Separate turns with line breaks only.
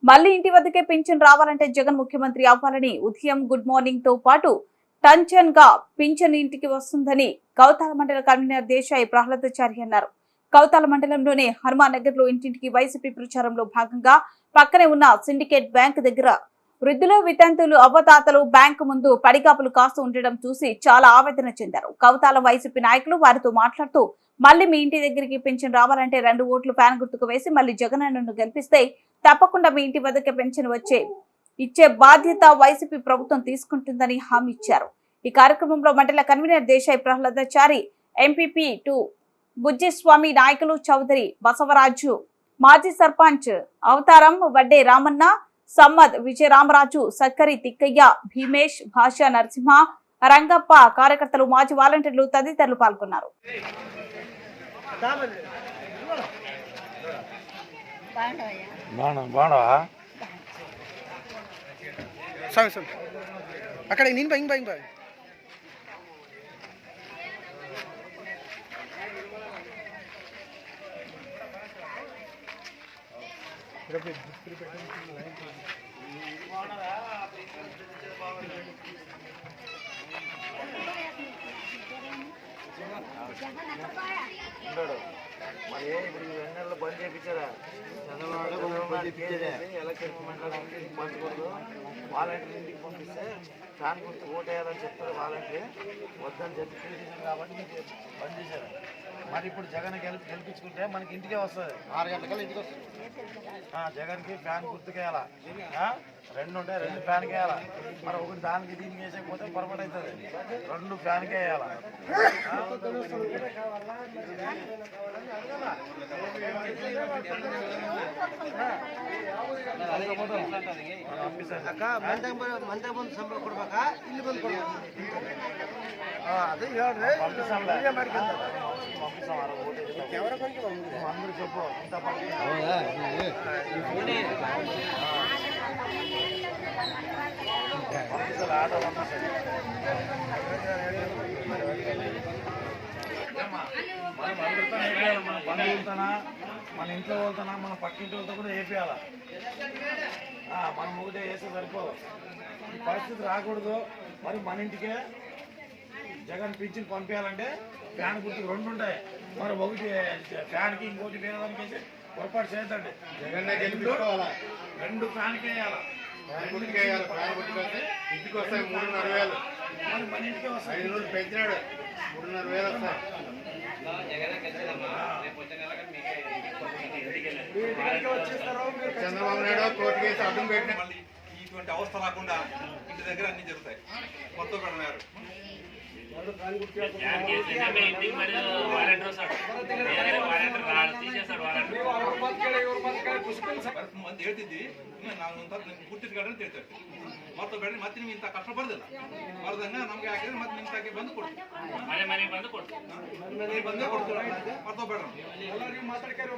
మళ్లీ ఇంటి వద్దకే పింఛన్ రావాలంటే జగన్ ముఖ్యమంత్రి అవ్వాలని ఉదయం గుడ్ మార్నింగ్ తో పాటు టంచన్ గా పింఛన్ ఇంటికి వస్తుందని కౌతాల మండల కన్వీనర్ దేశాయి ప్రహ్లాదాచారి అన్నారు. కౌతాల మండలంలోని హనుమాన్ నగర్ లో ఇంటింటికి వైసీపీ ప్రచారంలో భాగంగా పక్కనే ఉన్న సిండికేట్ బ్యాంక్ దగ్గర వృద్ధులు వితంతులు అవ్వతాతలు బ్యాంకు ముందు పడిగాపులు కాస్తూ ఉండడం చూసి చాలా ఆవేదన చెందారు. కౌతాల వైసీపీ నాయకులు వారితో మాట్లాడుతూ మళ్లీ మీ ఇంటి దగ్గరికి పెన్షన్ రావాలంటే 2 ఓట్లు ఫ్యాన్ గుర్తుకు వేసి మళ్లీ జగనన్నను గెలిపిస్తే తప్పకుండా మీ ఇంటి వద్దకే పెన్షన్ ఇచ్చే బాధ్యత వైసీపీ ప్రభుత్వం తీసుకుంటుందని హామీ ఇచ్చారు. ఈ కార్యక్రమంలో మండల కన్వీనర్ దేశాయి ప్రహ్లాదాచారి, ఎంపీపీ 2 బుజ్జిస్వామి నాయకులు చౌదరి బసవరాజు, మాజీ సర్పంచ్ అవతారం వడ్డే రామన్న, సమ్మద్, విజయరామరాజు, సక్కరి తిక్కయ్య, భీమేష్, భాషా నరసింహ, రంగప్ప, కార్యకర్తలు, మాజీ వాలంటీర్లు తదితరులు పాల్గొన్నారు.
అక్కడ నేను భయం భయం భయం
మరి ఇప్పుడు ఎన్నెల్లో బంద్ చేయించారా? చంద్రబాబు ఎలక్షన్ పంచకూడదు, వాలంటీర్ ఇంటికి పంపిస్తే ఫ్యాన్ గుర్తు ఓటేయాలని చెప్తారు. వాలంటీర్ వద్దని చెప్పి తీసేసారు కాబట్టి బంద్ చేశారు. మరి ఇప్పుడు జగన్ గెలిపించుకుంటే మనకి ఇంటికే వస్తుంది, 6 గంటలకల్లా ఇంటికి వస్తుంది. జగన్కి ఫ్యాన్ గుర్తుకేయాలా, 2 ఉంటాయి, 2 ఫ్యాన్కి వేయాలా. మరి ఒకటి దానికి దీనికి వేసేకపోతే పొరపాటు అవుతుంది, 2 ఫ్యాన్కే వేయాలా.
అక్క మంత బంధు సంబಳ ಕೊಡ್ಬೇಕಾ ಇಲ್ಲಿ ಬಂದು ಕೊಡ್ಬೇಕು? ಅದು ಹೇಳ್ರಿ
అందరూ చెప్పు ఇంత ఆటో మనం అందరితో వేయాలి. మన బంధువులతోనా, మన ఇంట్లో వెళ్తానా, మన పక్కింటి వెళ్తా కూడా వేయాలా. మనం ఒకటే వేస్తే సరిపోదు. ఈ పరిస్థితి రాకూడదు. మరి మన ఇంటికే జగన్ పింఛన్ పంపించాలంటే ఫ్యాన్ గుర్తుకు 2 ఉంటాయి. మరి ఒకటి ఫ్యాన్కి, ఇంకోటి వేయడానికి వేసి పొరపాటు చేయొద్దండి. జగన్ గెలిపించుకోవాలా, 2 ఫ్యాన్కి వేయాలా.
ఇంటికి వస్తాయి 3,500,000.
మరి మన ఇంటికే వస్తాయి.
5 రోజులు పెంచినాడు, 3,500,000 వస్తాయి. చంద్రబాబు నాయుడు కోర్టు కేసు అడ్డం పెట్టిన
ఇటువంటి అవస్థ రాకుండా ఇంటి దగ్గర అన్ని జరుగుతాయి. మొత్తం పెడతారు. ಹೇಳ್ತಿದ್ವಿ ನಾವು ಗುರ್ತಿಟ್ಕೊಂಡ್ರೆ ತಿಳ್ತೇವೆ. ಮತ್ತೆ ಬೇಡ ಮತ್ತೆ ನೀವು ಇಂಥ ಕಷ್ಟ ಬರ್ದಿಲ್ಲ ಬರ್ದಂಗ ನಮ್ಗೆ ಹಾಕಿದ್ರೆ ಮತ್ತೆ ನಿಮ್ ತಾಕೆ ಬಂದು ಕೊಡ್ತೀವಿ, ಮನೆ ಬಂದು ಕೊಡ್ತೀವಿ, ಬಂದೇ ಕೊಡ್ತೀವಿ. ಮತ್ತೋ ಬೇಡ ನೀವು ಮಾತಾಡ್ಕೊಂಡು